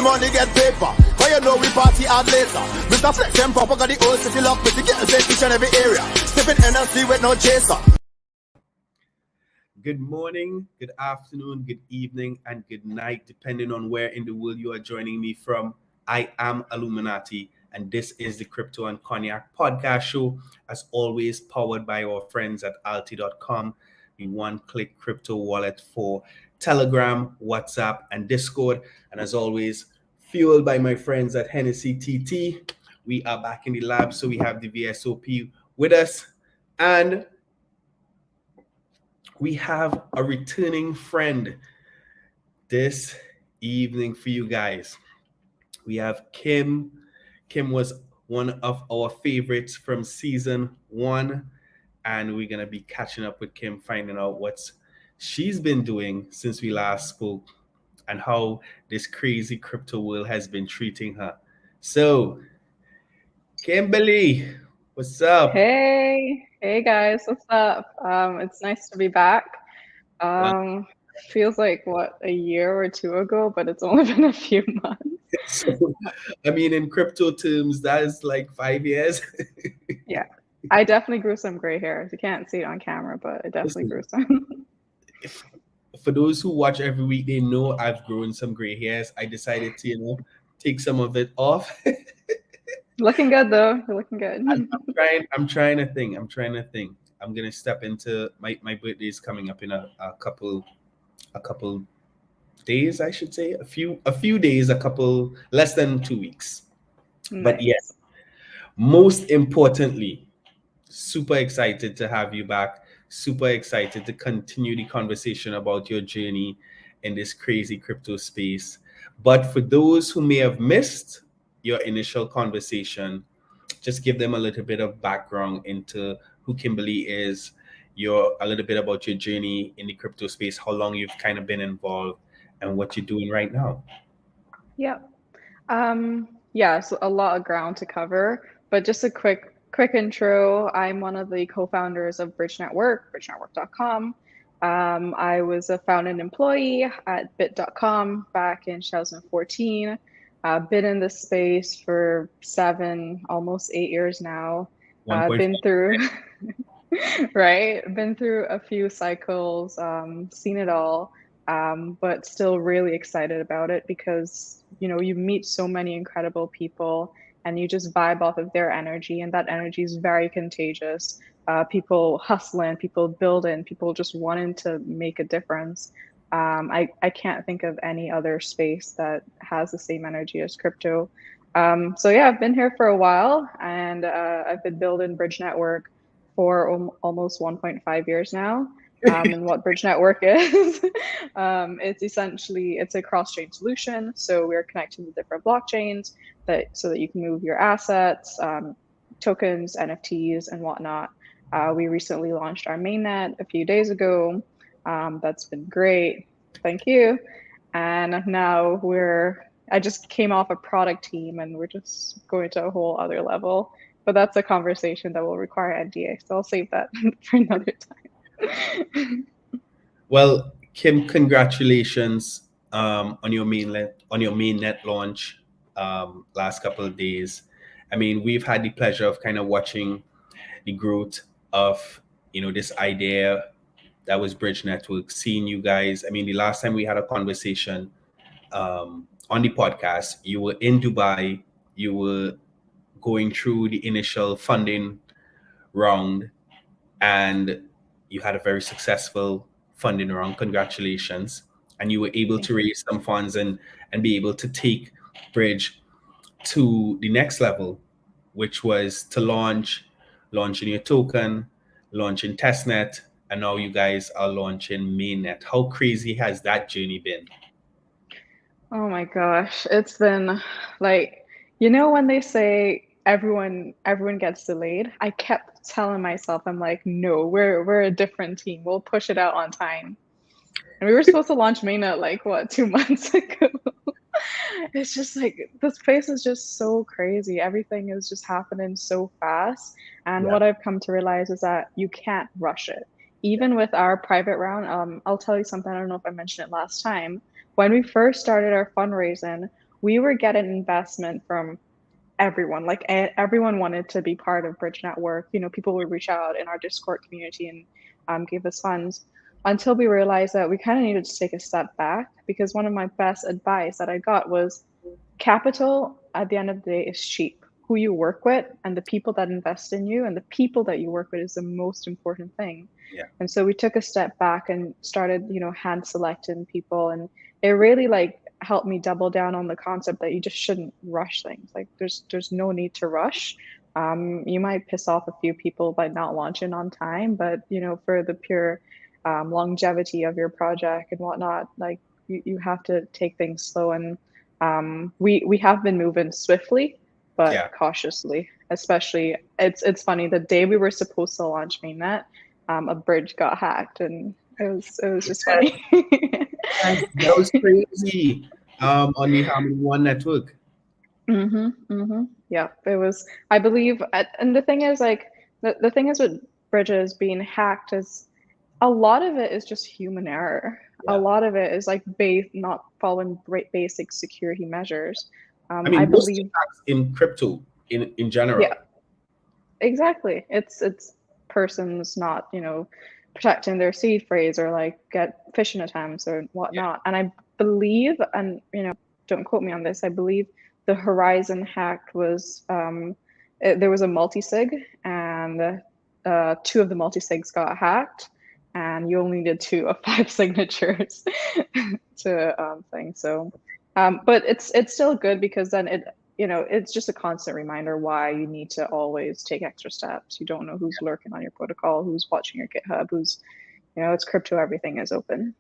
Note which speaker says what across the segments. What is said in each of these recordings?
Speaker 1: money get paper. But you know we party hard later. Mr. Flex and Papa got the old city lock with the girls in each and every area. Sipping NLC with no chaser.
Speaker 2: Good morning, good afternoon, good evening, and good night, depending on where in the world you are joining me from. I am Alluminati, and this is the Crypto and Cognac podcast show, as always, powered by our friends at alti.com, the one-click crypto wallet for Telegram, WhatsApp, and Discord. And as always, fueled by my friends at Hennessy TT. We are back in the lab, so we have the VSOP with us, and we have a returning friend this evening for you guys. We have Kim. Kim was one of our favorites from season 1, and we're gonna be catching up with Kim, finding out what she's been doing since we last spoke and how this crazy crypto world has been treating her. So, Kimberly, what's up?
Speaker 3: Hey guys, what's up? It's nice to be back. Feels like what, a year or two ago, but it's only been a few months.
Speaker 2: So, I mean, in crypto terms, that is like 5 years.
Speaker 3: Yeah, I definitely grew some gray hairs. You can't see it on camera, but I definitely grew some.
Speaker 2: For those who watch every week, they know I've grown some gray hairs. I decided to, take some of it off.
Speaker 3: Looking good though. You're looking good.
Speaker 2: I'm trying to think. I'm gonna step into my birthday is coming up in a couple days, I should say. A few days, less than 2 weeks.
Speaker 3: Nice.
Speaker 2: But yes, most importantly, super excited to have you back. Super excited to continue the conversation about your journey in this crazy crypto space. But for those who may have missed your initial conversation, just give them a little bit of background into who Kimberly is, a little bit about your journey in the crypto space, how long you've kind of been involved, and what you're doing right now.
Speaker 3: Yep. So a lot of ground to cover, but just a quick intro. I'm one of the co-founders of Bridge Network, bridgenetwork.com. I was a founding employee at bit.com back in 2014. Been in this space for 7, almost 8 years now. Been through, right? Been through a few cycles, seen it all, but still really excited about it because, you meet so many incredible people and you just vibe off of their energy, and that energy is very contagious. People hustling, people building, people just wanting to make a difference. I can't think of any other space that has the same energy as crypto. I've been here for a while, and I've been building Bridge Network for almost 1.5 years now. And what Bridge Network is, it's a cross-chain solution. So we're connecting to different blockchains so that you can move your assets, tokens, NFTs, and whatnot. We recently launched our mainnet a few days ago. That's been great. Thank you. And now I just came off a product team and we're just going to a whole other level. But that's a conversation that will require NDA. So I'll save that for another time.
Speaker 2: Well, Kim, congratulations on your mainnet launch last couple of days. I mean, we've had the pleasure of kind of watching the growth of this idea that was Bridge Network, seeing you guys. I mean, the last time we had a conversation on the podcast, you were in Dubai, you were going through the initial funding round, and you had a very successful funding round. Congratulations. And you were able to raise some funds and be able to take Bridge to the next level, which was to launching your token, launching testnet, and now you guys are launching mainnet. How crazy has that journey been?
Speaker 3: Oh my gosh, it's been like, when they say everyone gets delayed, I kept telling myself, I'm like, no, we're a different team. We'll push it out on time. And we were supposed to launch mainnet like 2 months ago. It's just like, this place is just so crazy. Everything is just happening so fast. And what I've come to realize is that you can't rush it. Even with our private round, I'll tell you something. I don't know if I mentioned it last time. When we first started our fundraising, we were getting investment from everyone. Like everyone wanted to be part of Bridge Network. You know, people would reach out in our Discord community and give us funds, until we realized that we kind of needed to take a step back, because one of my best advice that I got was, capital at the end of the day is cheap. Who you work with and the people that invest in you and the people that you work with is the most important thing.
Speaker 2: Yeah.
Speaker 3: And so we took a step back and started, you know, hand selecting people, and it really like helped me double down on the concept that you just shouldn't rush things. Like there's no need to rush. You might piss off a few people by not launching on time, but you know, for the pure longevity of your project and whatnot, like you have to take things slow. And we have been moving swiftly but cautiously. Especially, it's funny, the day we were supposed to launch mainnet, a bridge got hacked, and it was just funny.
Speaker 2: That was crazy. On the Harmony One network.
Speaker 3: Yeah, it was, I believe, and the thing is, like, the thing is with bridges being hacked is a lot of it is just human error. A lot of it is like not following basic security measures.
Speaker 2: I mean,
Speaker 3: I
Speaker 2: most
Speaker 3: believe
Speaker 2: attacks in crypto in general.
Speaker 3: Yeah, exactly. It's persons not, you know, protecting their seed phrase, or like get phishing attempts or whatnot. And I believe, and you know, don't quote me on this, I believe the Horizon hack was there was a multi-sig, and 2 of the multi-sigs got hacked, and you only needed 2 of 5 signatures to thing. So but it's still good, because then it, you know, it's just a constant reminder why you need to always take extra steps. You don't know who's lurking on your protocol, who's watching your GitHub, who's, you know, it's crypto, everything is open.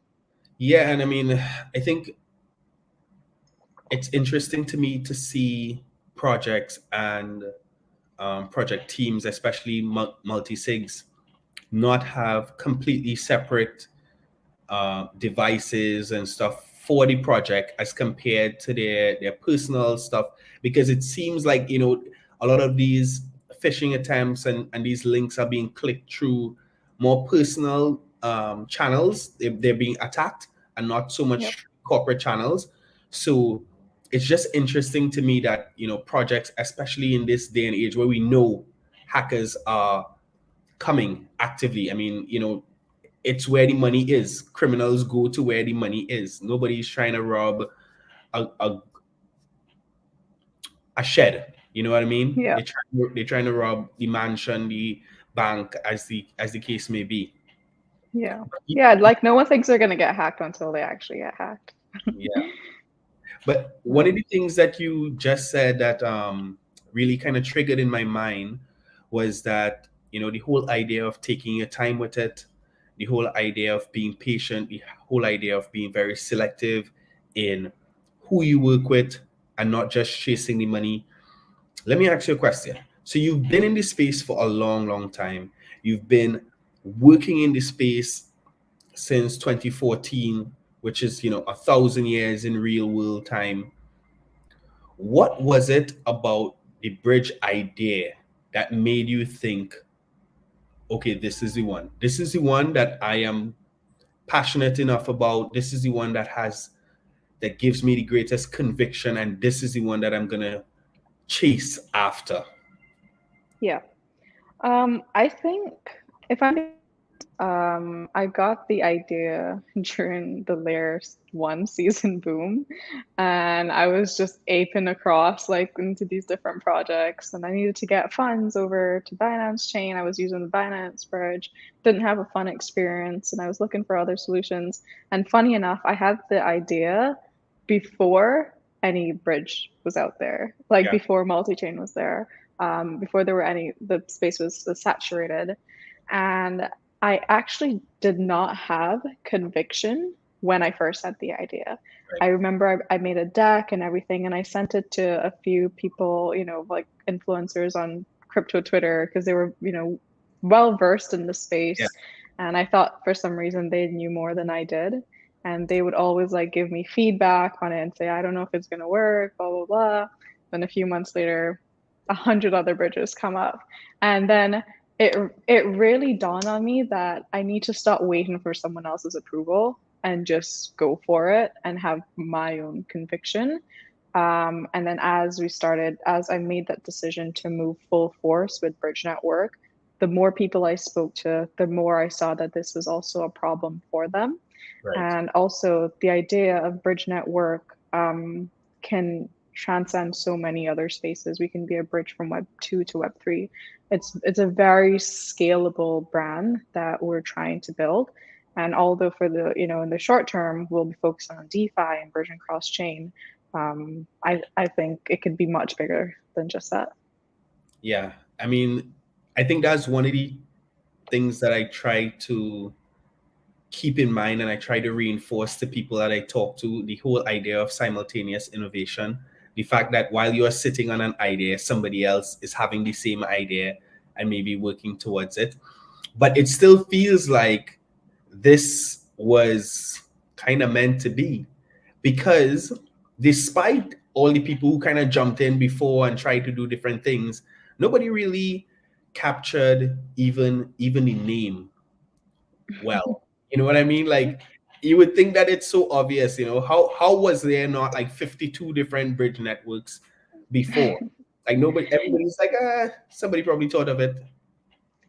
Speaker 2: Yeah, and I mean, I think it's interesting to me to see projects and project teams, especially multi-sigs, not have completely separate devices and stuff for the project as compared to their personal stuff, because it seems like, you know, a lot of these phishing attempts and these links are being clicked through more personal channels. They're being attacked, and not so much corporate channels. So it's just interesting to me that, you know, projects, especially in this day and age where we know hackers are coming actively. I mean, you know, it's where the money is. Criminals go to where the money is. Nobody's trying to rob a shed. You know what I mean?
Speaker 3: Yeah.
Speaker 2: They're trying to rob the mansion, the bank, as the case may be.
Speaker 3: Yeah. Yeah, like no one thinks they're gonna get hacked until they actually get hacked.
Speaker 2: Yeah. But one of the things that you just said that really kind of triggered in my mind was that, you know, the whole idea of taking your time with it, the whole idea of being patient, the whole idea of being very selective in who you work with and not just chasing the money. Let me ask you a question. So you've been in this space for a long, long time. You've been working in this space since 2014, which is, you know, 1,000 years in real world time. What was it about the bridge idea that made you think, okay, this is the one. This is the one that I am passionate enough about. This is the one that gives me the greatest conviction, and this is the one that I'm gonna chase after.
Speaker 3: Yeah. I think, if I got the idea during the Layer 1 season boom, and I was just aping across like into these different projects, and I needed to get funds over to Binance Chain. I was using the Binance Bridge, didn't have a fun experience, and I was looking for other solutions. And funny enough, I had the idea before any bridge was out there, like before multi-chain was there, before there were the space was saturated. And I actually did not have conviction when I first had the idea.
Speaker 2: Right.
Speaker 3: I remember I made a deck and everything, and I sent it to a few people, you know, like influencers on crypto Twitter, because they were, you know, well versed in the space.
Speaker 2: Yeah.
Speaker 3: And I thought for some reason they knew more than I did. And they would always like give me feedback on it and say, I don't know if it's gonna work, blah, blah, blah. Then a few months later, 100 other bridges come up. And then it really dawned on me that I need to stop waiting for someone else's approval and just go for it and have my own conviction. And then as I made that decision to move full force with Bridge Network, the more people I spoke to, the more I saw that this was also a problem for them.
Speaker 2: Right.
Speaker 3: And also the idea of Bridge Network can transcend so many other spaces. We can be a bridge from Web 2 to Web 3. It's a very scalable brand that we're trying to build. And although for the, in the short term, we'll be focused on DeFi and version cross chain, I think it could be much bigger than just that.
Speaker 2: Yeah. I mean, I think that's one of the things that I try to keep in mind, and I try to reinforce to people that I talk to, the whole idea of simultaneous innovation. The fact that while you're sitting on an idea, somebody else is having the same idea and maybe working towards it. But it still feels like this was kind of meant to be, because despite all the people who kind of jumped in before and tried to do different things, nobody really captured even the name well. You know what I mean? Like, you would think that it's so obvious, how was there not like 52 different bridge networks before? Like, everybody's like, somebody probably thought of it.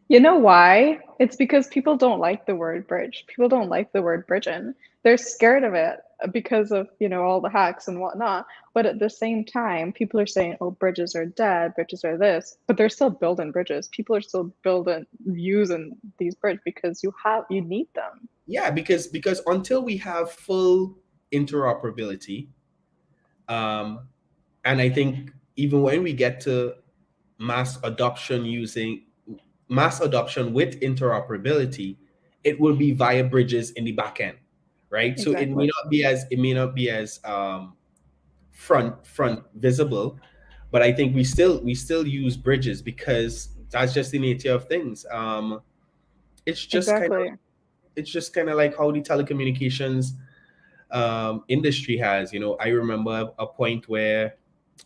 Speaker 3: You know why? It's because people don't like the word bridge. People don't like the word bridging. They're scared of it because of, all the hacks and whatnot. But at the same time, people are saying, oh, bridges are dead, bridges are this, but they're still building bridges. People are still using these bridges because you need them.
Speaker 2: Yeah, because until we have full interoperability, and I think even when we get to mass adoption with interoperability, it will be via bridges in the back end, right? So it may not be as front visible, but I think we still use bridges because that's just the nature of things. It's just kind of like how the telecommunications industry has. I remember a point where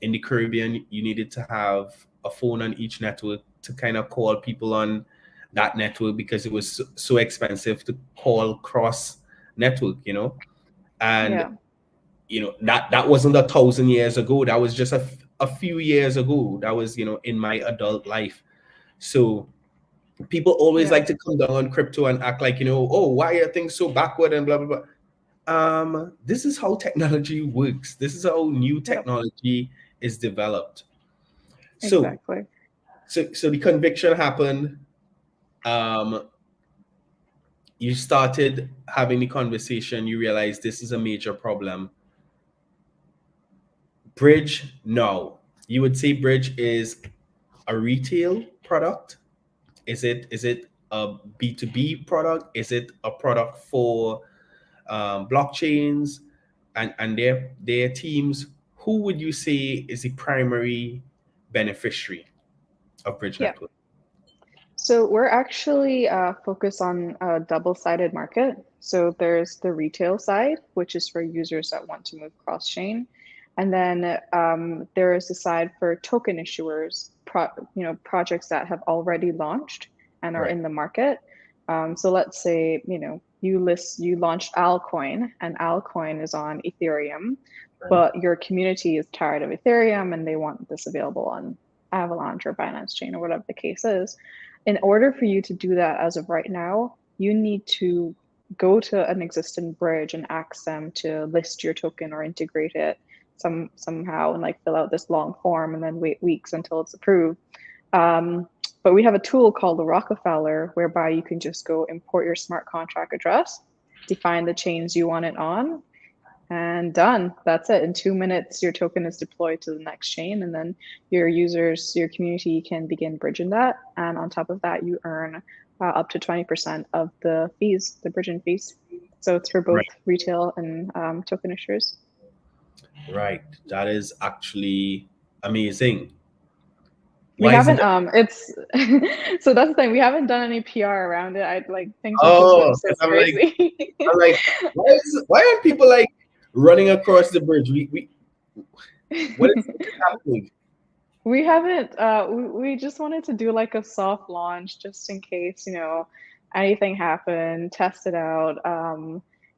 Speaker 2: in the Caribbean you needed to have a phone on each network to kind of call people on that network because it was so expensive to call cross network, and that wasn't 1,000 years ago. That was just a few years ago. That was in my adult life. So people always like to come down on crypto and act like, oh, why are things so backward and blah blah blah. This is how technology works. This is how new technology is developed. So the conviction happened. You started having the conversation. You realized this is a major problem. Bridge, no. You would say Bridge is a retail product? Is it a B2B product? Is it a product for blockchains and their teams? Who would you say is the primary beneficiary of Bridge Network?
Speaker 3: So we're actually focused on a double-sided market. So there's the retail side, which is for users that want to move cross-chain. And then there is a side for token issuers, projects that have already launched and are in the market. So let's say, you launched Alcoin, and Alcoin is on Ethereum, but your community is tired of Ethereum and they want this available on Avalanche or Binance Chain or whatever the case is. In order for you to do that as of right now, you need to go to an existing bridge and ask them to list your token or integrate it somehow and fill out this long form and then wait weeks until it's approved. But we have a tool called the Rockefeller, whereby you can just go import your smart contract address, define the chains you want it on, and done. That's it. In 2 minutes, your token is deployed to the next chain, and then your users, your community can begin bridging that. And on top of that, you earn up to 20% of the fees, the bridging fees. So it's for both retail and token issuers.
Speaker 2: Right. That is actually amazing.
Speaker 3: We haven't it's so that's the thing, we haven't done any PR around it. I things are just so crazy.
Speaker 2: I'm like, why aren't people running across the bridge? What is happening?
Speaker 3: We haven't we just wanted to do a soft launch just in case, anything happened, test it out.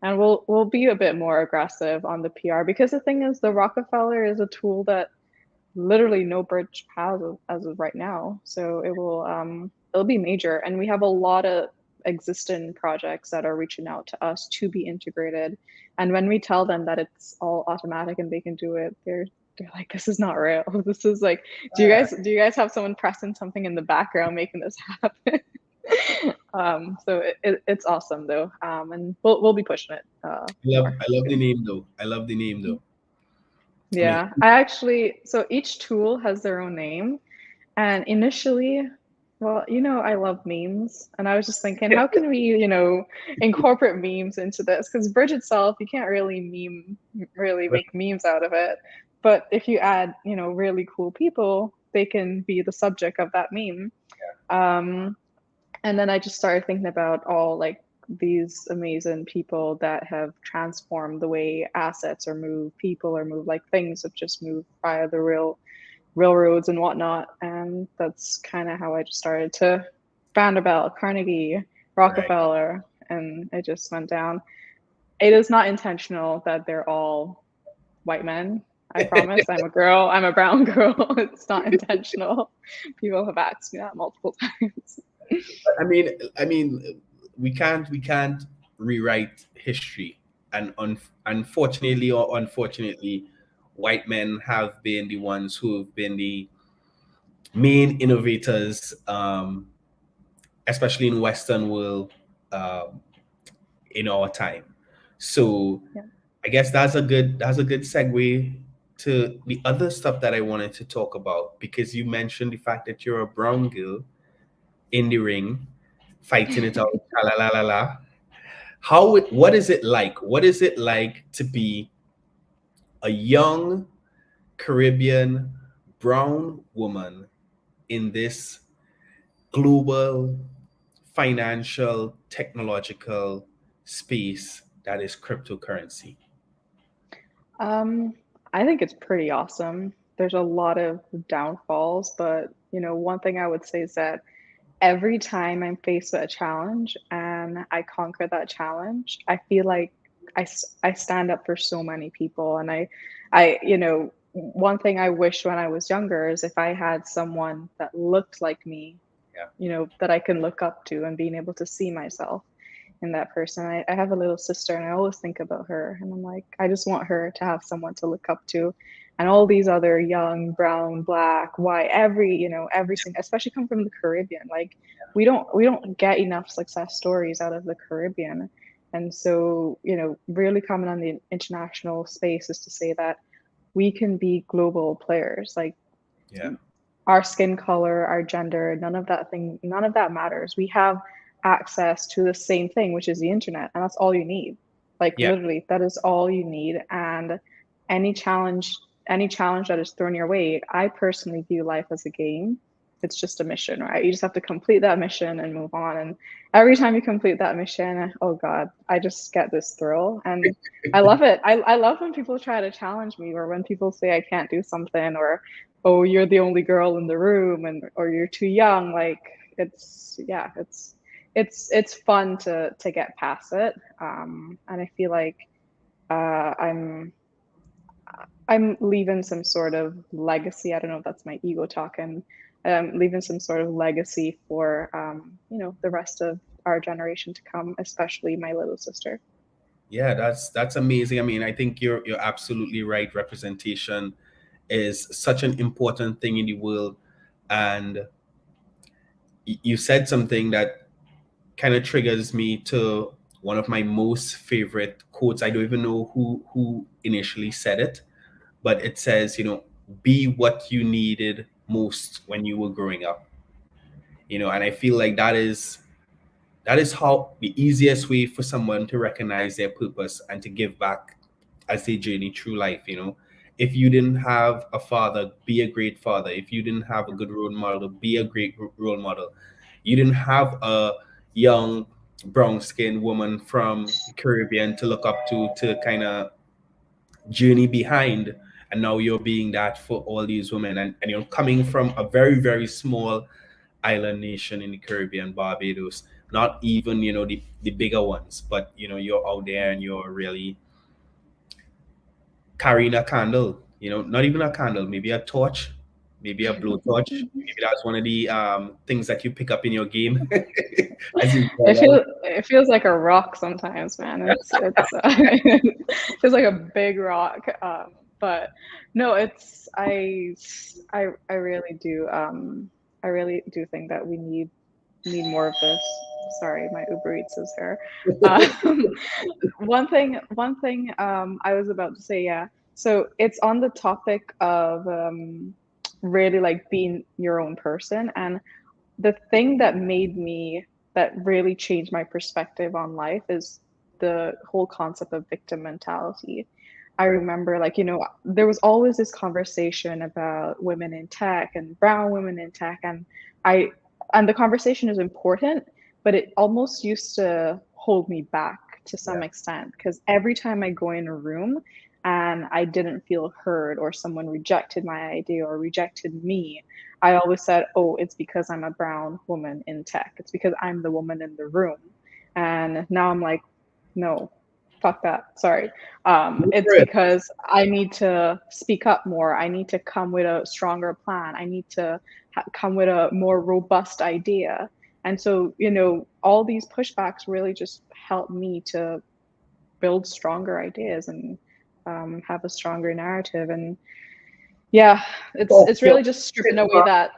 Speaker 3: And we'll be a bit more aggressive on the PR, because the thing is, the Rockefeller is a tool that literally no bridge has as of right now. So it'll be major, and we have a lot of existing projects that are reaching out to us to be integrated. And when we tell them that it's all automatic and they can do it, they're like, this is not real. This is like, do you guys have someone pressing something in the background making this happen? So it's awesome though, and we'll be pushing it.
Speaker 2: I love the name though. I love the name though.
Speaker 3: Yeah, I actually, so each tool has their own name, and initially, well, I love memes, and I was just thinking, how can we, incorporate memes into this? Because Bridge itself, you can't really make memes out of it. But if you add, really cool people, they can be the subject of that meme. And then I just started thinking about all like these amazing people that have transformed the way assets are moved, people are moved, like things have just moved via the railroads and whatnot. And that's kind of how I just started to Vanderbilt, Carnegie, Rockefeller, and it just went down. It is not intentional that they're all white men. I promise. I'm a girl. I'm a brown girl. It's not intentional. People have asked me that multiple times.
Speaker 2: I mean, we can't rewrite history, and unfortunately or unfortunately, white men have been the ones who have been the main innovators, especially in Western world, in our time. So
Speaker 3: Yeah.
Speaker 2: I guess that's a good segue to the other stuff that I wanted to talk about, because you mentioned the fact that you're a brown girl in the ring, fighting it out, la la la la. What is it like? What is it like to be a young Caribbean brown woman in this global financial technological space that is cryptocurrency?
Speaker 3: I think it's pretty awesome. There's a lot of downfalls, but one thing I would say is that every time I'm faced with a challenge and I conquer that challenge, I feel like I stand up for so many people. And one thing I wish when I was younger is if I had someone that looked like me, that I can look up to, and being able to see myself in that person. I have a little sister, and I always think about her, and I'm like, I just want her to have someone to look up to. And all these other young, brown, black, white, everything, especially come from the Caribbean. Like we don't get enough success stories out of the Caribbean. And so, really coming on the international space is to say that we can be global players. Like our skin color, our gender, none of that matters. We have access to the same thing, which is the internet, and that's all you need. Like literally, that is all you need. And any challenge that is thrown your way, I personally view life as a game. It's just a mission, right? You just have to complete that mission and move on. And every time you complete that mission, oh God, I just get this thrill, and I love it. I love when people try to challenge me, or when people say I can't do something, or oh, you're the only girl in the room, or you're too young. Like it's fun to get past it, and I feel like I'm leaving some sort of legacy. I don't know if that's my ego talking. Leaving some sort of legacy for the rest of our generation to come, especially my little sister.
Speaker 2: Yeah, that's amazing. I mean, I think you're absolutely right. Representation is such an important thing in the world, and you said something that kind of triggers me to one of my most favorite quotes. I don't even know who initially said it, but it says, be what you needed most when you were growing up. And I feel like that is how the easiest way for someone to recognize their purpose and to give back as they journey through life. If you didn't have a father, be a great father. If you didn't have a good role model, be a great role model. You didn't have a young brown skinned woman from the Caribbean to look up to kind of journey behind, and now you're being that for all these women, and you're coming from a very, very small island nation in the Caribbean, Barbados, not even, the bigger ones, but you're out there and you're really carrying a candle, not even a candle, maybe a torch, maybe a blowtorch. Maybe that's one of the things that you pick up in your game as you go along.
Speaker 3: It feels like a rock sometimes, man. It's it feels like a big rock. But no, it's I really do I really do think that we need more of this. Sorry, my Uber Eats is here. Um, one thing I was about to say, yeah. So it's on the topic of really like being your own person, and the thing that really changed my perspective on life is the whole concept of victim mentality. I remember, like, there was always this conversation about women in tech and brown women in tech, and I and the conversation is important, but it almost used to hold me back to some
Speaker 2: Yeah.
Speaker 3: extent, because every time I go in a room and I didn't feel heard, or someone rejected my idea or rejected me, I always said, oh, it's because I'm a brown woman in tech. It's because I'm the woman in the room. And now I'm like, no, fuck that. Sorry. It's because I need to speak up more. I need to come with a stronger plan. I need to come with a more robust idea. And so, all these pushbacks really just help me to build stronger ideas and have a stronger narrative. And yeah, it's really just stripping away that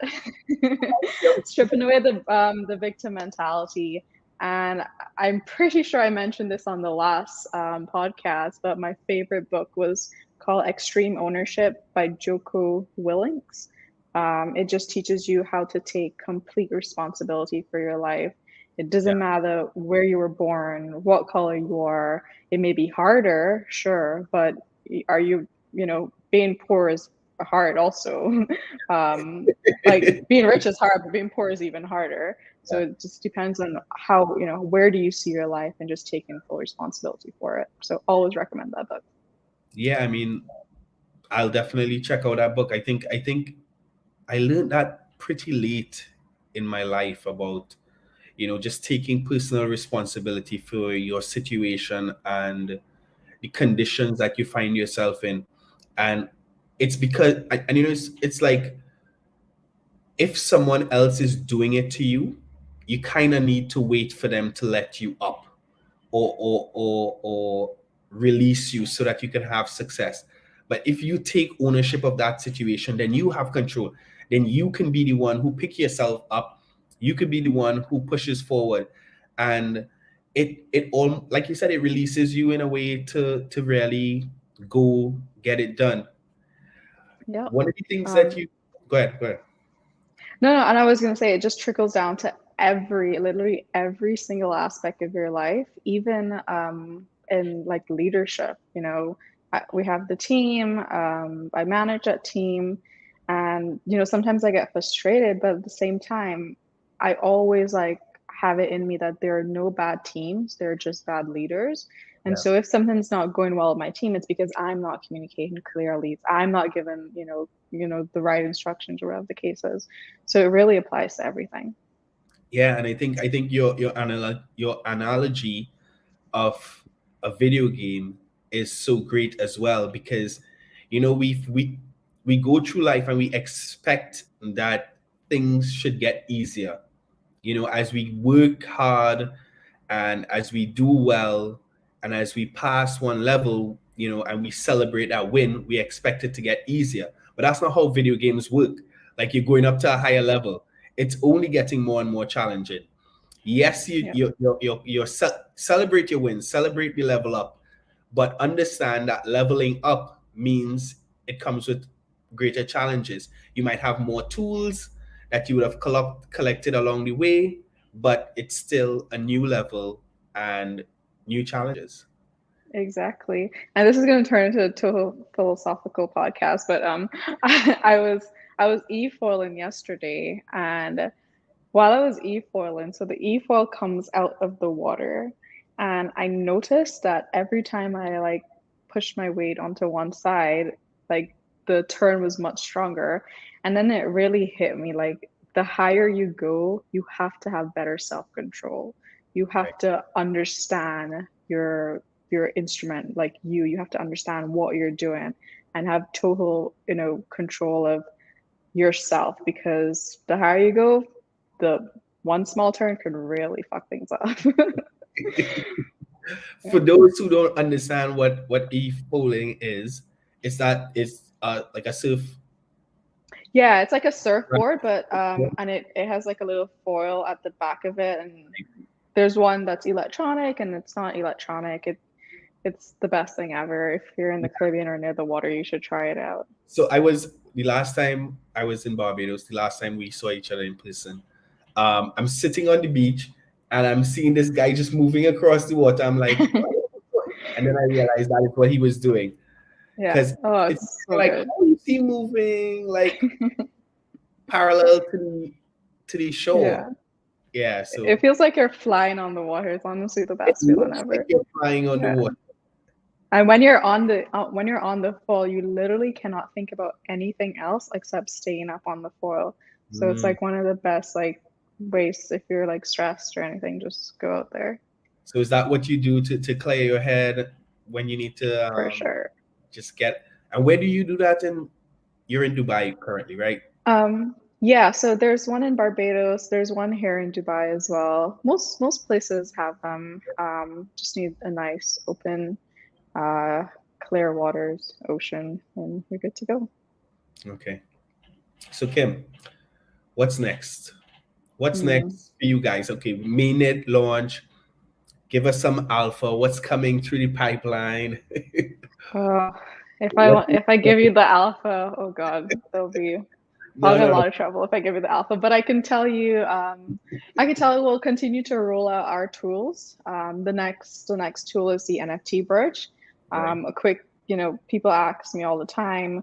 Speaker 3: stripping away the victim mentality. And I'm pretty sure I mentioned this on the last podcast, but my favorite book was called Extreme Ownership by Joko Willings. It just teaches you how to take complete responsibility for your life. It doesn't matter where you were born, what color you are. It may be harder, sure, but are you, being poor is hard also. Like being rich is hard, but being poor is even harder. So it just depends on how, where do you see your life, and just taking full responsibility for it. So always recommend that book.
Speaker 2: Yeah, I mean, I'll definitely check out that book. I think I learned that pretty late in my life about, just taking personal responsibility for your situation and the conditions that you find yourself in. And it's because, and it's like, if someone else is doing it to you, you kind of need to wait for them to let you up, or release you so that you can have success. But if you take ownership of that situation, then you have control. Then you can be the one who pick yourself up. You could be the one who pushes forward. And it all, like you said, it releases you in a way to really go get it done.
Speaker 3: Yeah.
Speaker 2: One of the things that you go ahead.
Speaker 3: No, and I was going to say, it just trickles down to literally every single aspect of your life, even in like leadership. We have the team, I manage that team, and, sometimes I get frustrated, but at the same time, I always like have it in me that there are no bad teams, there are just bad leaders. And
Speaker 2: Yeah.
Speaker 3: so if something's not going well with my team, it's because I'm not communicating clearly. I'm not given, the right instructions, or whatever the case is. So it really applies to everything.
Speaker 2: Yeah, and I think your analogy of a video game is so great as well, because we go through life and we expect that things should get easier. As we work hard and as we do well and as we pass one level, and we celebrate that win, we expect it to get easier. But that's not how video games work. Like, you're going up to a higher level, it's only getting more and more challenging. Yes, celebrate your wins, celebrate the level up, but understand that leveling up means it comes with greater challenges. You might have more tools that you would have collected along the way, but it's still a new level and new challenges.
Speaker 3: Exactly. And this is going to turn into a total philosophical podcast, but I was e-foiling yesterday, and while I was e-foiling, so the e-foil comes out of the water, and I noticed that every time I like pushed my weight onto one side, like the turn was much stronger. And then it really hit me, like the higher you go, you have to have better self-control. You have to understand your instrument, like you have to understand what you're doing and have total, control of yourself, because the higher you go, the one small turn could really fuck things up.
Speaker 2: For those who don't understand what eve polling is, it's like a surf.
Speaker 3: Yeah, it's like a surfboard, but and it has like a little foil at the back of it, and there's one that's electronic and it's not electronic. It's the best thing ever. If you're in the Caribbean or near the water, you should try it out.
Speaker 2: So the last time I was in Barbados, the last time we saw each other in person, I'm sitting on the beach and I'm seeing this guy just moving across the water. I'm like, and then I realized that is what he was doing.
Speaker 3: Yeah.
Speaker 2: Because
Speaker 3: it's so
Speaker 2: like,
Speaker 3: good.
Speaker 2: how is he moving like parallel to the shore?
Speaker 3: Yeah.
Speaker 2: Yeah, so
Speaker 3: It feels like you're flying on the water. It's honestly the best feeling ever.
Speaker 2: like you're flying on the water.
Speaker 3: And when you're on the foil, you literally cannot think about anything else except staying up on the foil. So it's like one of the best like ways, if you're like stressed or anything, just go out there.
Speaker 2: So is that what you do to clear your head when you need to
Speaker 3: For sure.
Speaker 2: just get? And where do you do that? You're in Dubai currently, right?
Speaker 3: Yeah, so there's one in Barbados, there's one here in Dubai as well. Most places have them. Just need a nice open clear waters, ocean, and you're good to go.
Speaker 2: Okay. So Kim, what's next? What's next for you guys? Okay, mainnet launch. Give us some alpha. What's coming through the pipeline?
Speaker 3: If I give you the alpha, oh god, I'll get a lot of trouble if I give you the alpha. But I can tell you, we'll continue to roll out our tools. The next tool is the NFT Bridge. A quick, people ask me all the time,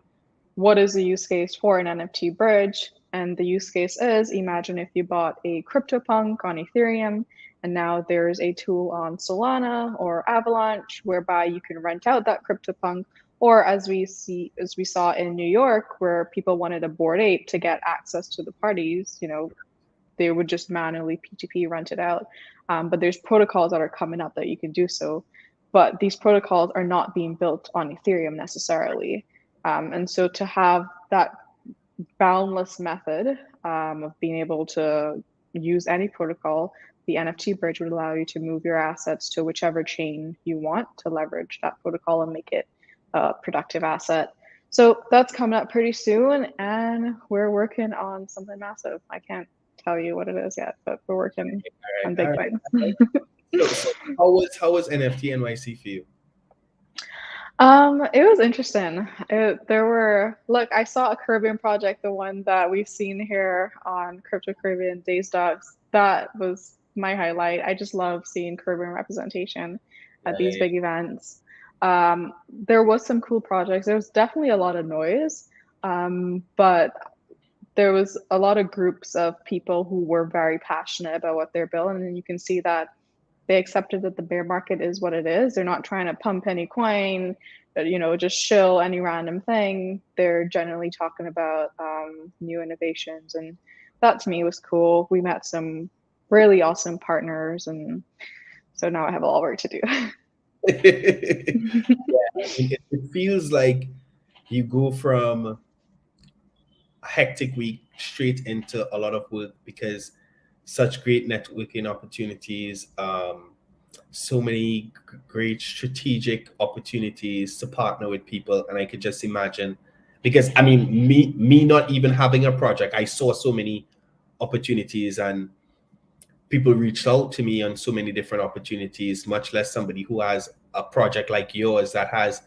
Speaker 3: what is the use case for an NFT Bridge? And the use case is, imagine if you bought a CryptoPunk on Ethereum, and now there's a tool on Solana or Avalanche whereby you can rent out that CryptoPunk. Or as we saw in New York, where people wanted a Bored Ape to get access to the parties, they would just manually P2P rent it out. But there's protocols that are coming up that you can do so. But these protocols are not being built on Ethereum necessarily. And so to have that boundless method of being able to use any protocol, the NFT Bridge would allow you to move your assets to whichever chain you want to leverage that protocol and make it a productive asset. So that's coming up pretty soon, and we're working on something massive. I can't tell you what it is yet, but we're working on big things.
Speaker 2: So how was NFT NYC for you?
Speaker 3: It was interesting. I saw a Caribbean project, the one that we've seen here on Crypto Caribbean Days Docs. That was my highlight. I just love seeing Caribbean representation at these big events. There was some cool projects. There was definitely a lot of noise, but there was a lot of groups of people who were very passionate about what they're building, and you can see that they accepted that the bear market is what it is. They're not trying to pump any coin, just shill any random thing. They're generally talking about new innovations, and that to me was cool. We met some really awesome partners, and so now I have a lot of work to do.
Speaker 2: It feels like you go from a hectic week straight into a lot of work because such great networking opportunities, so many great strategic opportunities to partner with people. And I could just imagine, because I mean, me not even having a project, I saw so many opportunities and people reached out to me on so many different opportunities, much less somebody who has a project like yours that has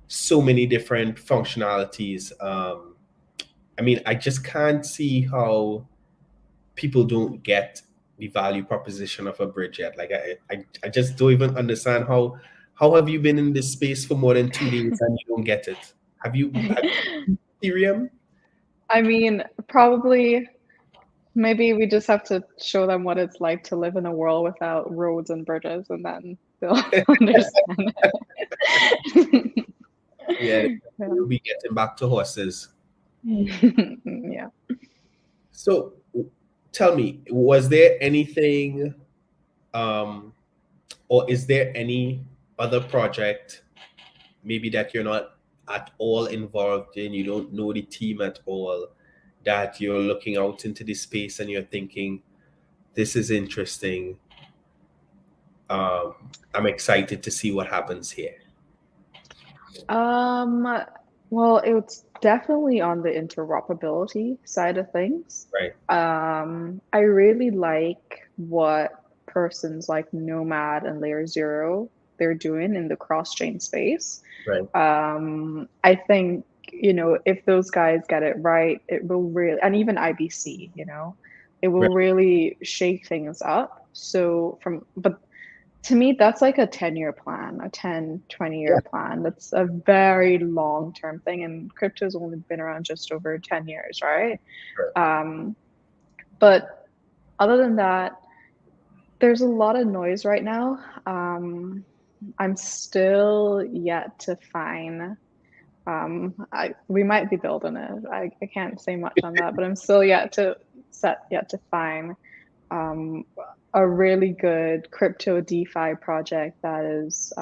Speaker 2: so many different functionalities. I mean, I just can't see how people don't get the value proposition of a bridge yet. Like I just don't even understand how have you been in this space for more than 2 days and you don't get it? Have you Ethereum?
Speaker 3: I mean, probably. Maybe we just have to show them what it's like to live in a world without roads and bridges, and then they'll understand it.
Speaker 2: Yeah, we'll be getting back to horses.
Speaker 3: Yeah.
Speaker 2: So tell me, was there anything or is there any other project maybe that you're not at all involved in, you don't know the team at all, that you're looking out into the space and you're thinking, this is interesting. I'm excited to see what happens here.
Speaker 3: Well, it's definitely on the interoperability side of things.
Speaker 2: Right.
Speaker 3: I really like what persons like Nomad and Layer Zero they're doing in the cross-chain space.
Speaker 2: Right.
Speaker 3: I think, if those guys get it right, it will really, and even IBC, it will
Speaker 2: Right.
Speaker 3: really shake things up. But to me, that's like a 10-year plan, a 10, 20-year plan. That's a very long-term thing. And crypto's only been around just over 10 years, right?
Speaker 2: Right.
Speaker 3: But other than that, there's a lot of noise right now. I'm still yet to find, we might be building it. I can't say much on that, but I'm still yet to find a really good crypto DeFi project that is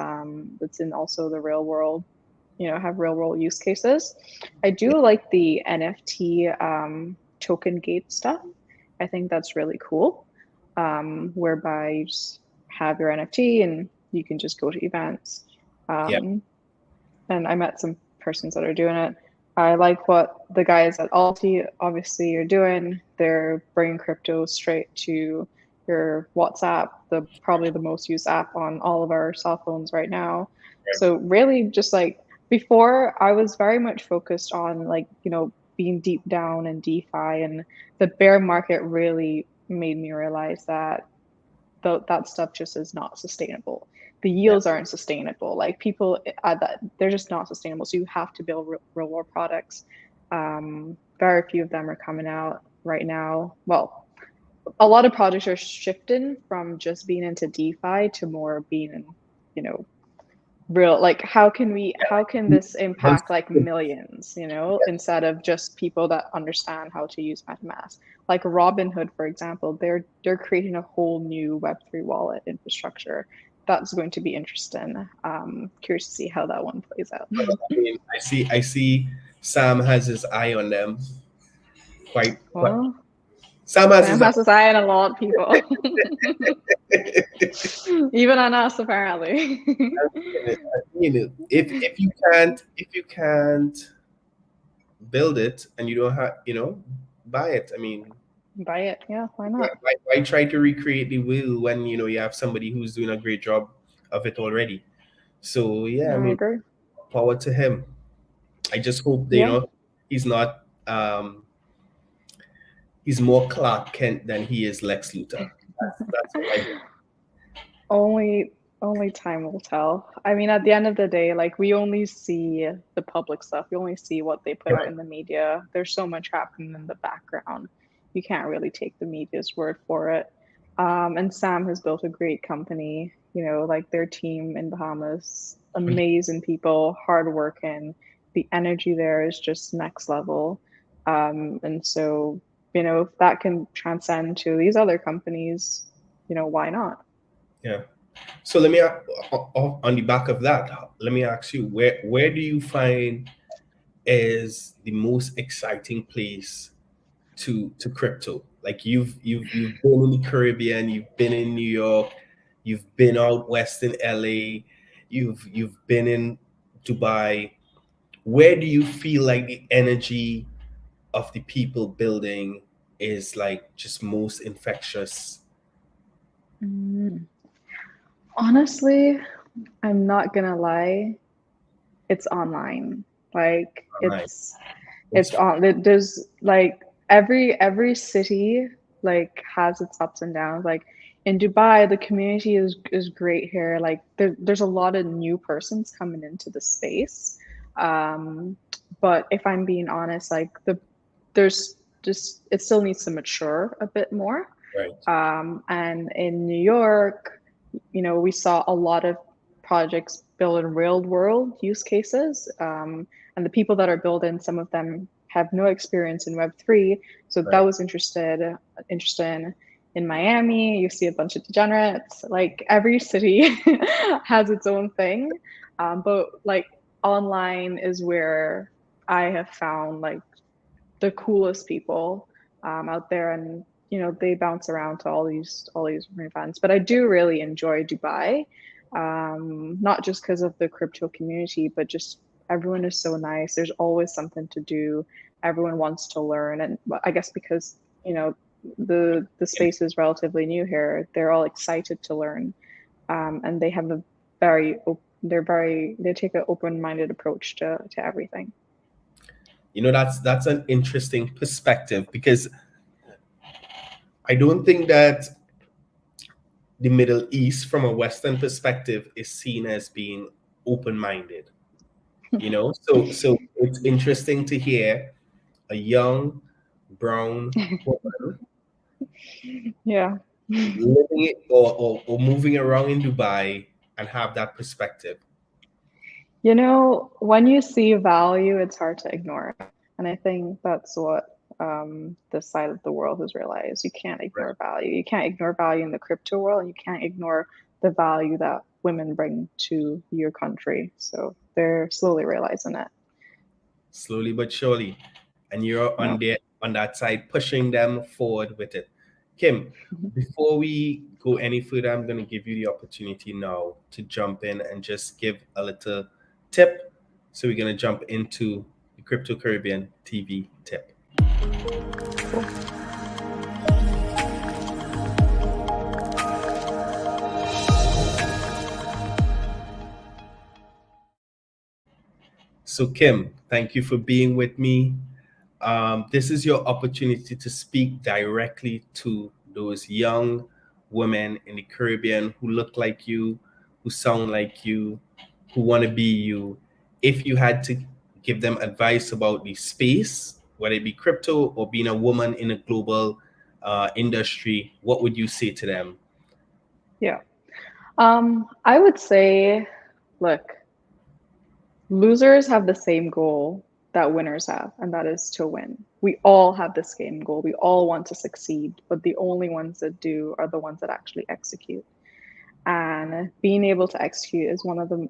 Speaker 3: that's in also the real world, have real world use cases. I do like the NFT token gate stuff. I think that's really cool, whereby you just have your NFT and you can just go to events. And I met some persons that are doing it. I like what the guys at Alti obviously are doing. They're bringing crypto straight to your WhatsApp, probably the most used app on all of our cell phones right now.
Speaker 2: Right.
Speaker 3: So really just like before, I was very much focused on being deep down in DeFi, and the bear market really made me realize that that stuff just is not sustainable. The yields aren't sustainable. Like people, they're just not sustainable. So you have to build real world products. Very few of them are coming out right now. Well, a lot of projects are shifting from just being into DeFi to more being in, real, like how can this impact like millions, instead of just people that understand how to use MetaMask. Like Robinhood, for example, they're creating a whole new Web3 wallet infrastructure. That's going to be interesting. Curious to see how that one plays out.
Speaker 2: I mean, I see Sam has his eye on them quite.
Speaker 3: Well,
Speaker 2: Sam has
Speaker 3: his eye on a lot of people. Even on us, apparently.
Speaker 2: If you can't build it and you don't have, buy it. I mean,
Speaker 3: buy it. Yeah, why not?
Speaker 2: Why try to recreate the wheel when you have somebody who's doing a great job of it already? So yeah, I mean,
Speaker 3: agree.
Speaker 2: Power to him. I just hope that, he's not. He's more Clark Kent than he is Lex Luthor. That's what I think.
Speaker 3: Only time will tell. I mean, at the end of the day, like we only see the public stuff. We only see what they put out in the media. There's so much happening in the background. You can't really take the media's word for it. And Sam has built a great company, like their team in Bahamas, amazing people, hardworking. The energy there is just next level. And so, if that can transcend to these other companies, why not?
Speaker 2: Yeah. So let me, on the back of that, let me ask you, where do you find is the most exciting place to crypto? Like you've been in the Caribbean, you've been in New York, you've been out west in LA, you've been in Dubai. Where do you feel like the energy of the people building is like just most infectious?
Speaker 3: Honestly, I'm not gonna lie, it's online. Like it's on. There's like every city like has its ups and downs. Like in Dubai, the community is great here. Like there's a lot of new persons coming into the space. But if I'm being honest, like there's just, it still needs to mature a bit more.
Speaker 2: Right.
Speaker 3: And in New York, we saw a lot of projects build in real world use cases. And the people that are building, some of them have no experience in Web3. So that was interesting. in Miami, you see a bunch of degenerates. Like every city has its own thing. But like online is where I have found like the coolest people out there, and they bounce around to all these different events. But I do really enjoy Dubai, not just because of the crypto community, but just everyone is so nice. There's always something to do. Everyone wants to learn, and I guess because the space is relatively new here, they're all excited to learn, and they have a very they take an open-minded approach to everything.
Speaker 2: That's an interesting perspective, because I don't think that the Middle East, from a Western perspective, is seen as being open-minded. So it's interesting to hear a young brown woman
Speaker 3: Yeah.
Speaker 2: living it or moving around in Dubai and have that perspective.
Speaker 3: When you see value, it's hard to ignore it. And I think that's what this side of the world has realized. You can't ignore value. You can't ignore value in the crypto world, and you can't ignore the value that women bring to your country. So they're slowly realizing it.
Speaker 2: Slowly but surely. And you're on that side pushing them forward with it. Kim, before we go any further, I'm going to give you the opportunity now to jump in and just give a little tip. So we're going to jump into the Crypto Caribbean TV tip.
Speaker 3: Cool.
Speaker 2: So Kim, thank you for being with me. This is your opportunity to speak directly to those young women in the Caribbean who look like you, who sound like you, who want to be you. If you had to give them advice about the space, whether it be crypto or being a woman in a global industry, what would you say to them?
Speaker 3: Yeah. I would say, look, losers have the same goal that winners have, and that is to win. We all have the same goal. We all want to succeed, but the only ones that do are the ones that actually execute. And being able to execute is one of the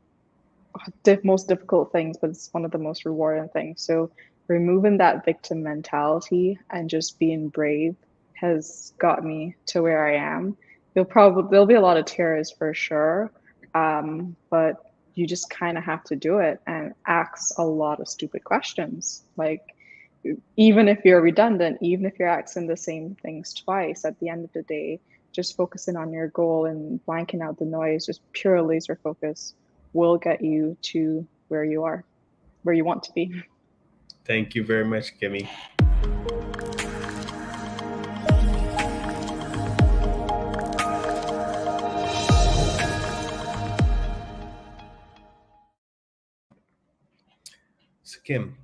Speaker 3: most difficult things, but it's one of the most rewarding things. So removing that victim mentality and just being brave has got me to where I am. There'll be a lot of tears for sure, but you just kind of have to do it and ask a lot of stupid questions. Like, even if you're redundant, even if you're asking the same things twice, at the end of the day, just focusing on your goal and blanking out the noise, just pure laser focus will get you to where you are, where you want to be.
Speaker 2: Thank you very much, Kimmy. So Kim,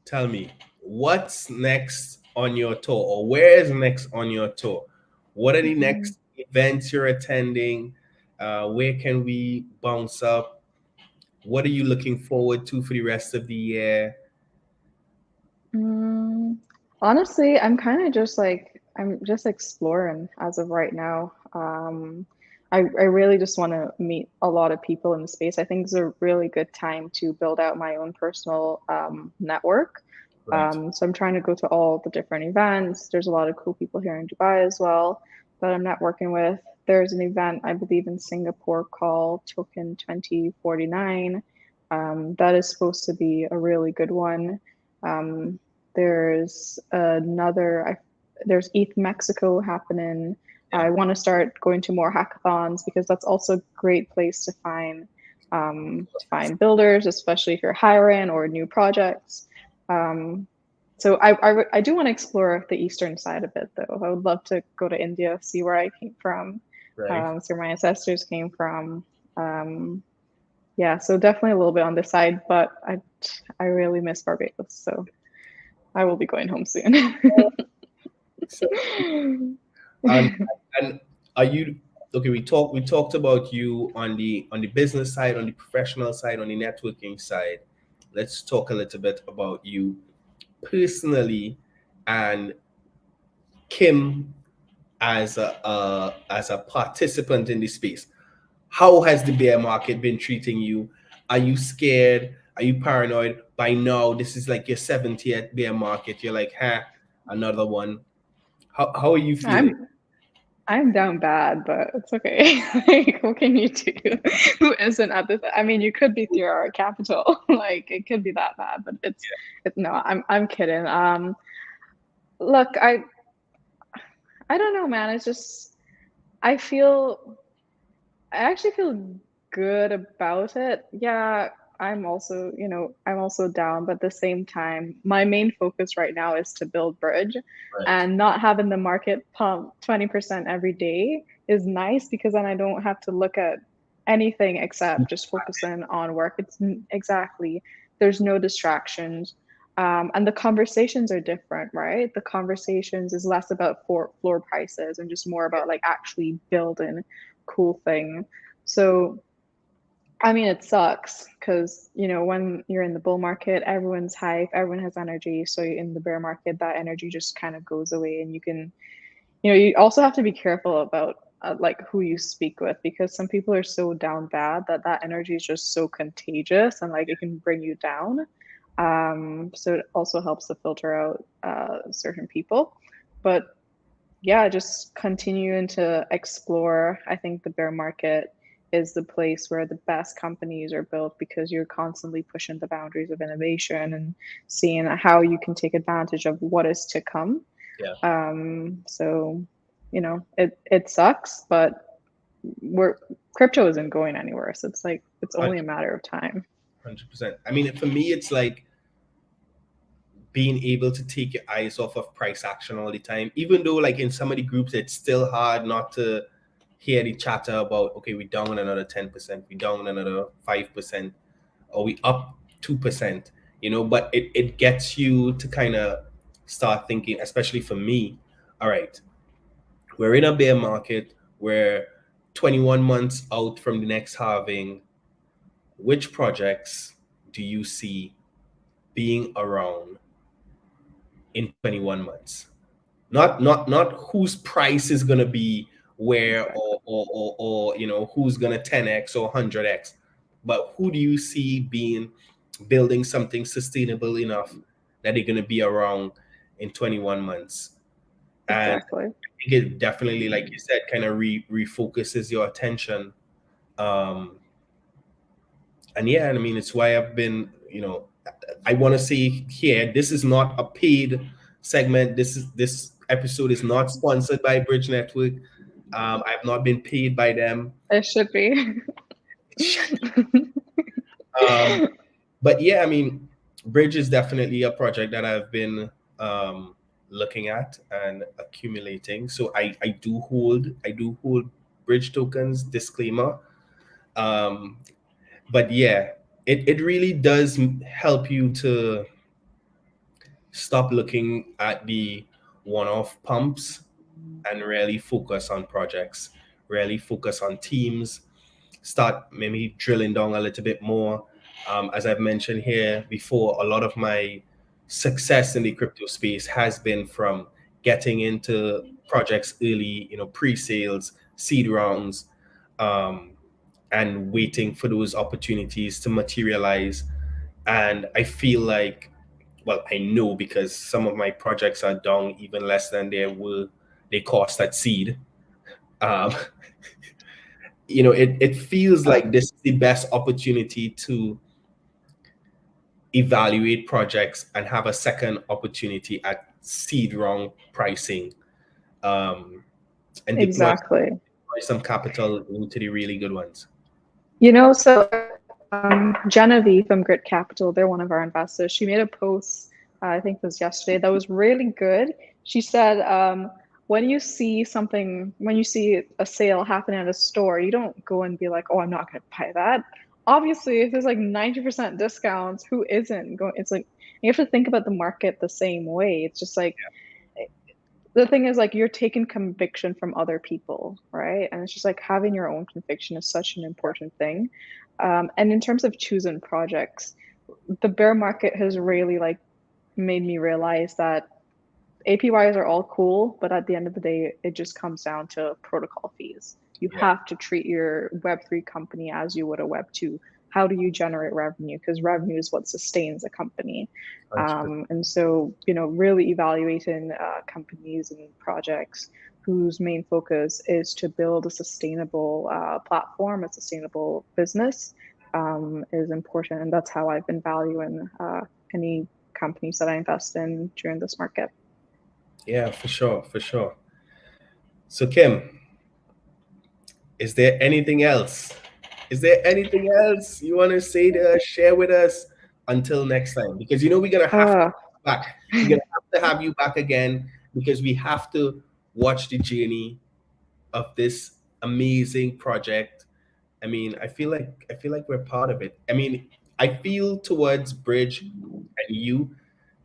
Speaker 2: tell me, what's next on your tour, or where is next on your tour? What are the next events you're attending? Where can we bounce up? What are you looking forward to for the rest of the year?
Speaker 3: Honestly, I'm just exploring as of right now. I really just want to meet a lot of people in the space. I think it's a really good time to build out my own personal network.
Speaker 2: Right.
Speaker 3: So I'm trying to go to all the different events. There's a lot of cool people here in Dubai as well that I'm networking with. There's an event, I believe, in Singapore called Token 2049. That is supposed to be a really good one. There's there's ETH Mexico happening.
Speaker 2: Yeah.
Speaker 3: I want to start going to more hackathons because that's also a great place to find builders, especially if you're hiring or new projects. So I do want to explore the eastern side of it, though. I would love to go to India, see where I came from,
Speaker 2: Right.
Speaker 3: see where my ancestors came from. Yeah, so definitely a little bit on this side, but I really miss Barbados, so I will be going home soon.
Speaker 2: And are you okay? We talked about you on the business side, on the professional side, on the networking side. Let's talk a little bit about you personally and Kim as a participant in this space. How has the bear market been treating you? Are you scared? Are you paranoid? By now, this is like your 70th bear market. You're like, another one. How are you feeling?
Speaker 3: I'm down bad, but it's okay. Like, what can you do? Who isn't at this? I mean, you could be 3 hour capital. Like, it could be that bad, but it's no. I'm kidding. Look, I don't know, man. It's just I feel I actually feel good about it. Yeah, I'm also, I'm also down, but at the same time, my main focus right now is to build bridge,
Speaker 2: Right.
Speaker 3: and not having the market pump 20% every day is nice because then I don't have to look at anything except just focusing on work. Exactly, there's no distractions. And the conversations are different, right? The conversations is less about floor prices and just more about like actually building cool thing. So, I mean, it sucks because, when you're in the bull market, everyone's hype, everyone has energy. So in the bear market, that energy just kind of goes away. And you also have to be careful about like who you speak with, because some people are so down bad that energy is just so contagious and like it can bring you down. So it also helps to filter out certain people. But yeah, just continuing to explore. I think the bear market is the place where the best companies are built because you're constantly pushing the boundaries of innovation and seeing how you can take advantage of what is to come.
Speaker 2: Yeah.
Speaker 3: So, it sucks, but we're crypto isn't going anywhere. So it's like it's only a matter of time.
Speaker 2: 100%. I mean, for me, it's like being able to take your eyes off of price action all the time, even though like in some of the groups, it's still hard not to hear the chatter about, okay, we down another 10%, we down another 5%, or we up 2%, but it gets you to kind of start thinking, especially for me, all right, we're in a bear market, we're 21 months out from the next halving. Which projects do you see being around in 21 months? Not whose price is going to be where,
Speaker 3: Exactly.
Speaker 2: or who's going to 10x or 100x, but who do you see being building something sustainable enough that they're going to be around in 21 months? And I
Speaker 3: Exactly.
Speaker 2: think it definitely, like you said, kind of refocuses your attention. um and yeah, I mean, it's why I've been, I want to say here, this is not a paid segment. This episode is not sponsored by Bridge Network. I have not been paid by them.
Speaker 3: It should be.
Speaker 2: um, but yeah, I mean, Bridge is definitely a project that I've been looking at and accumulating. So I do hold Bridge tokens. Disclaimer. Um, but yeah, it really does help you to stop looking at the one-off pumps and really focus on projects, really focus on teams, start maybe drilling down a little bit more. As I've mentioned here before, a lot of my success in the crypto space has been from getting into projects early, pre-sales, seed rounds, um, and waiting for those opportunities to materialize. And I feel like, well, I know because some of my projects are down even less than they cost at seed. Um, it feels
Speaker 3: Oh,
Speaker 2: like this is the best opportunity to evaluate projects and have a second opportunity at seed round pricing, um, and deploy
Speaker 3: exactly.
Speaker 2: some capital into the really good ones.
Speaker 3: So Genevieve from Grit Capital, they're one of our investors. She made a post, I think it was yesterday, that was really good. She said, when you see a sale happen at a store, you don't go and be like, oh, I'm not going to buy that. Obviously, if there's like 90% discounts, who isn't going? It's like you have to think about the market the same way. It's just like the thing is like you're taking conviction from other people, right? And it's just like having your own conviction is such an important thing. And in terms of choosing projects, the bear market has really like made me realize that APYs are all cool, but at the end of the day, it just comes down to protocol fees. You have to treat your Web3 company as you would a Web2. How do you generate revenue? Because revenue is what sustains a company. And so, really evaluating companies and projects whose main focus is to build a sustainable platform, a sustainable business is important. And that's how I've been valuing any companies that I invest in during this market.
Speaker 2: Yeah, for sure. So Kim, is there anything else? Is there anything else you want to say to us, share with us until next time? Because we're gonna have to back. We're gonna have to have you back again because we have to watch the journey of this amazing project. I mean, I feel like we're part of it. I mean, I feel towards Bridge and you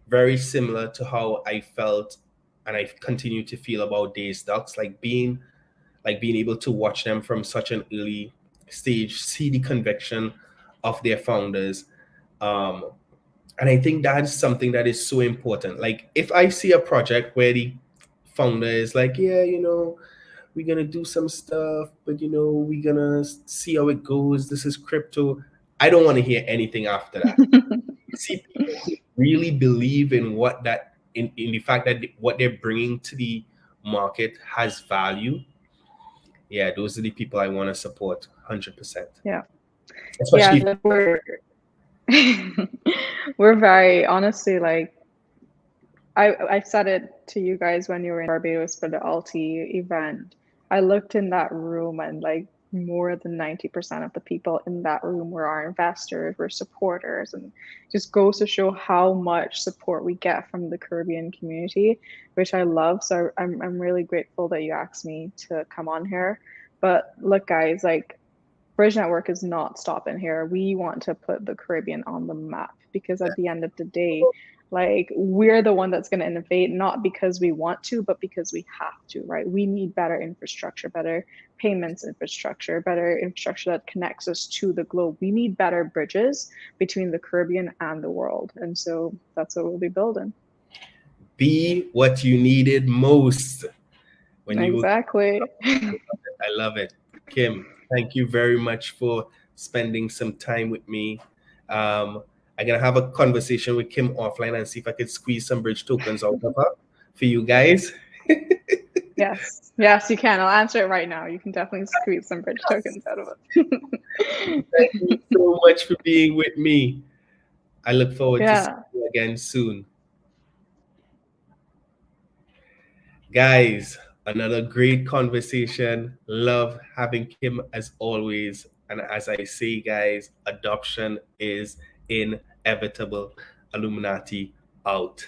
Speaker 2: very similar to how I felt and I continue to feel about Days Ducks, like being able to watch them from such an early stage, see the conviction of their founders. And I think that's something that is so important. Like if I see a project where the founder is like, yeah, we're gonna do some stuff, but we're gonna see how it goes. This is crypto. I don't want to hear anything after that. See people who really believe in what that in the fact that what they're bringing to the market has value. Yeah, those are the people I want to support 100%.
Speaker 3: Yeah.
Speaker 2: Especially
Speaker 3: we're very honestly, like I said it to you guys when you were in Barbados for the Alti event. I looked in that room and like more than 90% of the people in that room were our investors, were supporters, and just goes to show how much support we get from the Caribbean community, which I love. So I'm really grateful that you asked me to come on here. But look, guys, like Bridge Network is not stopping here. We want to put the Caribbean on the map because at the end of the day, like we're the one that's going to innovate, not because we want to, but because we have to, right? We need better infrastructure, better payments infrastructure, better infrastructure that connects us to the globe. We need better bridges between the Caribbean and the world. And so that's what we'll be building.
Speaker 2: Be what you needed most.
Speaker 3: Exactly.
Speaker 2: I love it. Kim, thank you very much for spending some time with me. I'm going to have a conversation with Kim offline and see if I could squeeze some Bridge tokens out of her for you guys.
Speaker 3: Yes, you can. I'll answer it right now. You can definitely squeeze some Bridge tokens out of it.
Speaker 2: Thank you so much for being with me. I look forward to seeing you again soon. Guys, another great conversation. Love having Kim as always. And as I say, guys, adoption is inevitable. Alluminati out.